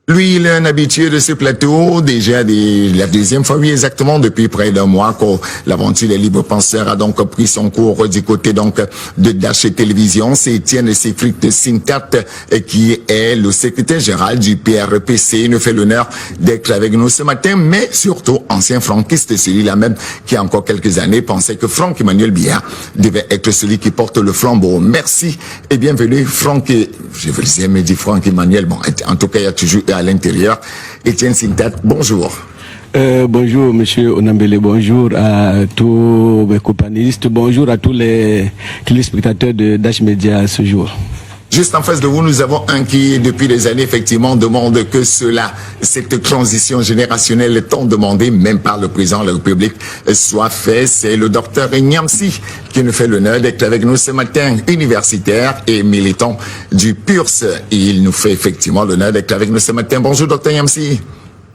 Lui, il est un habitué de ce plateau, déjà la deuxième fois, oui, exactement, depuis près d'un mois, que l'aventure des libres penseurs a donc pris son cours du côté donc de Dash Télévision. C'est Étienne Séfric Sintat qui est le secrétaire général du PRPC. Il nous fait l'honneur d'être avec nous ce matin, mais surtout ancien franquiste, celui-là même qui, a encore quelques années, pensait que Franck Emmanuel Biya devait être celui qui porte le flambeau. Merci et bienvenue, Franck. Je vous ai dit Franck Emmanuel. Bon, en tout cas, il y a toujours à l'intérieur. Étienne Sintat, bonjour. Bonjour, monsieur Onambele, bonjour à tous mes companélistes, bonjour à tous les téléspectateurs de Dash Media ce jour. Juste en face de vous, nous avons un qui, depuis des années, effectivement, demande que cette transition générationnelle tant demandée, même par le président de la République, soit faite. C'est le docteur Nyamsi qui nous fait l'honneur d'être avec nous ce matin, universitaire et militant du PURS. Il nous fait effectivement l'honneur d'être avec nous ce matin. Bonjour, docteur Nyamsi.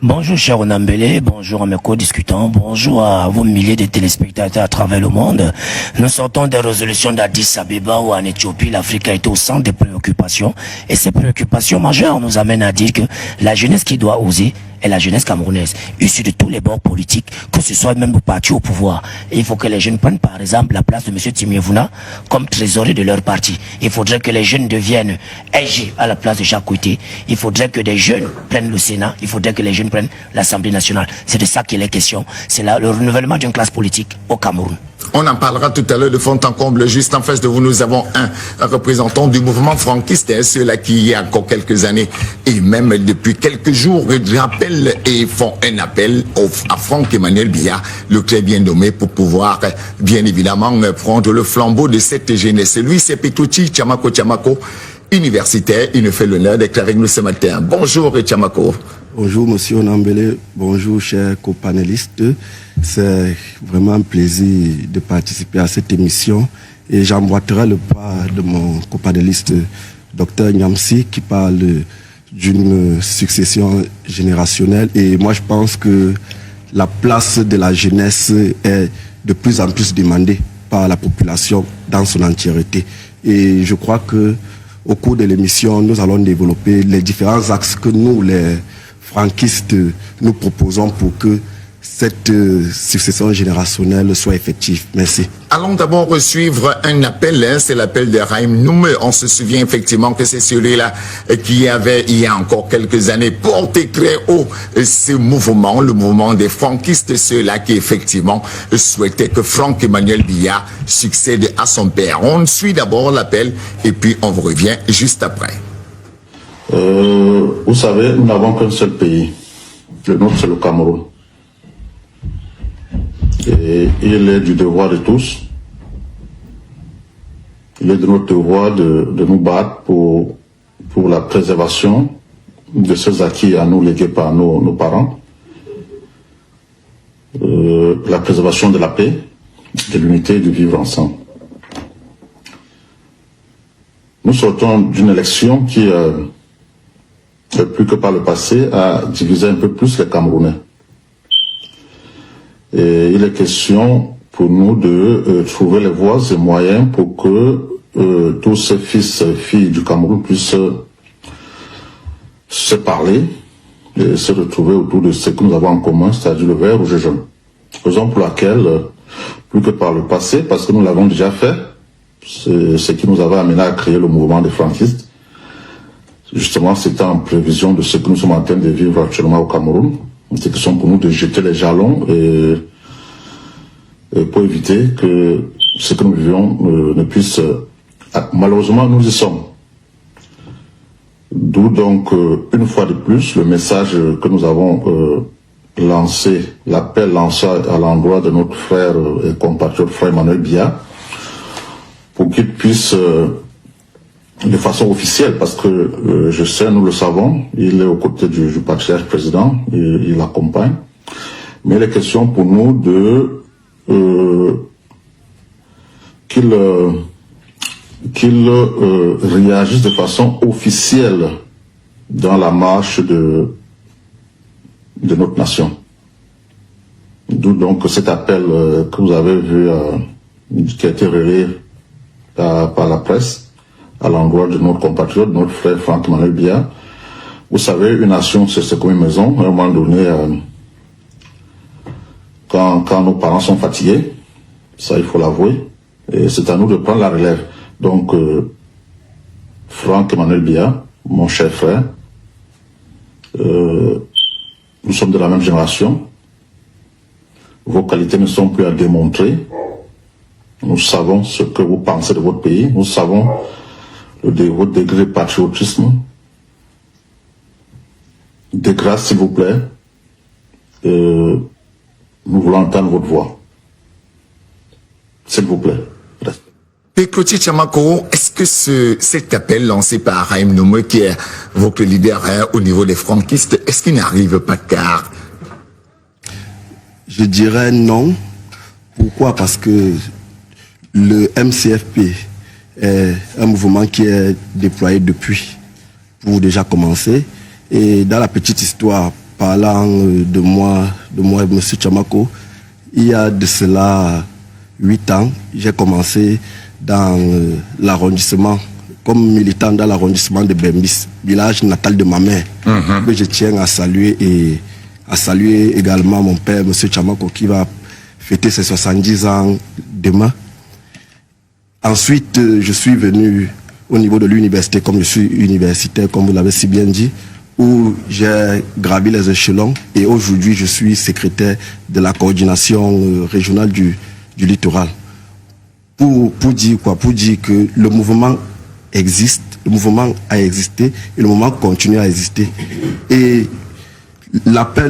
Bonjour cher Onambele, bonjour à mes co-discutants, bonjour à vos milliers de téléspectateurs à travers le monde. Nous sortons des résolutions d'Addis Abeba où en Éthiopie, l'Afrique a été au centre des préoccupations. Et ces préoccupations majeures nous amènent à dire que la jeunesse qui doit oser est la jeunesse camerounaise, issue de tous les bords politiques, que ce soit même le parti au pouvoir. Et il faut que les jeunes prennent par exemple la place de M. Timiévouna comme trésorier de leur parti. Il faudrait que les jeunes deviennent SG à la place de Jacques Kouité. Il faudrait que des jeunes prennent le Sénat. Il faudrait que les jeunes prennent l'Assemblée nationale. C'est de ça qu'il est question. C'est le renouvellement d'une classe politique au Cameroun. On en parlera tout à l'heure de fond en comble. Juste en face de vous, nous avons un représentant du mouvement franquiste, ceux-là qui, il y a encore quelques années, et même depuis quelques jours, rappellent et font un appel à Franck Emmanuel Biya, le très bien nommé, pour pouvoir, bien évidemment, prendre le flambeau de cette jeunesse. Lui, c'est Pekouti Chamako, universitaire. Il nous fait l'honneur d'être avec nous ce matin. Bonjour, Chamako. Bonjour, monsieur Onambele. Bonjour, chers copanélistes. C'est vraiment un plaisir de participer à cette émission et j'emboîterai le pas de mon copanéliste, docteur Nyamsi, qui parle d'une succession générationnelle. Et moi, je pense que la place de la jeunesse est de plus en plus demandée par la population dans son entièreté. Et je crois que au cours de l'émission, nous allons développer les différents axes que nous, les franquistes, nous proposons pour que cette succession générationnelle soit effective. Merci. Allons d'abord suivre un appel, c'est l'appel de Raïm Noum. On se souvient effectivement que c'est celui-là qui avait, il y a encore quelques années, porté très haut ce mouvement, le mouvement des franquistes, ceux-là qui effectivement souhaitaient que Franck Emmanuel Biya succède à son père. On suit d'abord l'appel et puis on vous revient juste après. Vous savez, nous n'avons qu'un seul pays. Le nôtre, c'est le Cameroun. Et il est du devoir de tous. Il est de notre devoir de nous battre pour la préservation de ces acquis à nous légués par nos parents. La préservation de la paix, de l'unité et du vivre ensemble. Nous sortons d'une élection qui, plus que par le passé, a divisé un peu plus les Camerounais. Et il est question pour nous de trouver les voies et moyens pour que tous ces fils et filles du Cameroun puissent se parler et se retrouver autour de ce que nous avons en commun, c'est-à-dire le vert rouge et jaune. Raison pour laquelle, plus que par le passé, parce que nous l'avons déjà fait, c'est ce qui nous avait amené à créer le mouvement des franquistes. Justement, c'était en prévision de ce que nous sommes en train de vivre actuellement au Cameroun. C'est question pour nous de jeter les jalons et pour éviter que ce que nous vivions ne puisse... malheureusement, nous y sommes. D'où donc, une fois de plus, le message que nous avons lancé, l'appel lancé à l'endroit de notre frère et compatriote frère Emmanuel Biya, pour qu'il puisse... de façon officielle, parce que je sais, nous le savons, il est aux côtés du patriarche président, il l'accompagne. Mais il est question pour nous de qu'il réagisse de façon officielle dans la marche de notre nation. D'où donc cet appel que vous avez vu, qui a été relayé par la presse, à l'endroit de notre compatriote, notre frère Franck Emmanuel Biya, Vous savez, une nation, c'est comme une maison. À un moment donné, quand nos parents sont fatigués, ça il faut l'avouer, et c'est à nous de prendre la relève. Donc, Franck Emmanuel Biya, mon cher frère, nous sommes de la même génération. Vos qualités ne sont plus à démontrer. Nous savons ce que vous pensez de votre pays. Nous savons votre degré de patriotisme. De grâce, s'il vous plaît, nous voulons entendre votre voix. S'il vous plaît. Clotilde Tchamako, est-ce que cet appel lancé par Raïm Noumé, qui est votre leader au niveau des franquistes, est-ce qu'il n'arrive pas tard? Je dirais non. Pourquoi? Parce que le MCFP est un mouvement qui est déployé depuis, pour déjà commencer. Et dans la petite histoire, parlant de moi et M. Tchamako, il y a de cela 8 ans, j'ai commencé dans l'arrondissement, comme militant dans l'arrondissement de Bembis, village natal de ma mère, que je tiens à saluer, et à saluer également mon père, M. Tchamako, qui va fêter ses 70 ans demain. Ensuite, je suis venu au niveau de l'université, comme je suis universitaire, comme vous l'avez si bien dit, où j'ai gravi les échelons, et aujourd'hui je suis secrétaire de la coordination régionale du littoral. Pour dire quoi? Pour dire que le mouvement existe, le mouvement a existé, et le mouvement continue à exister. Et l'appel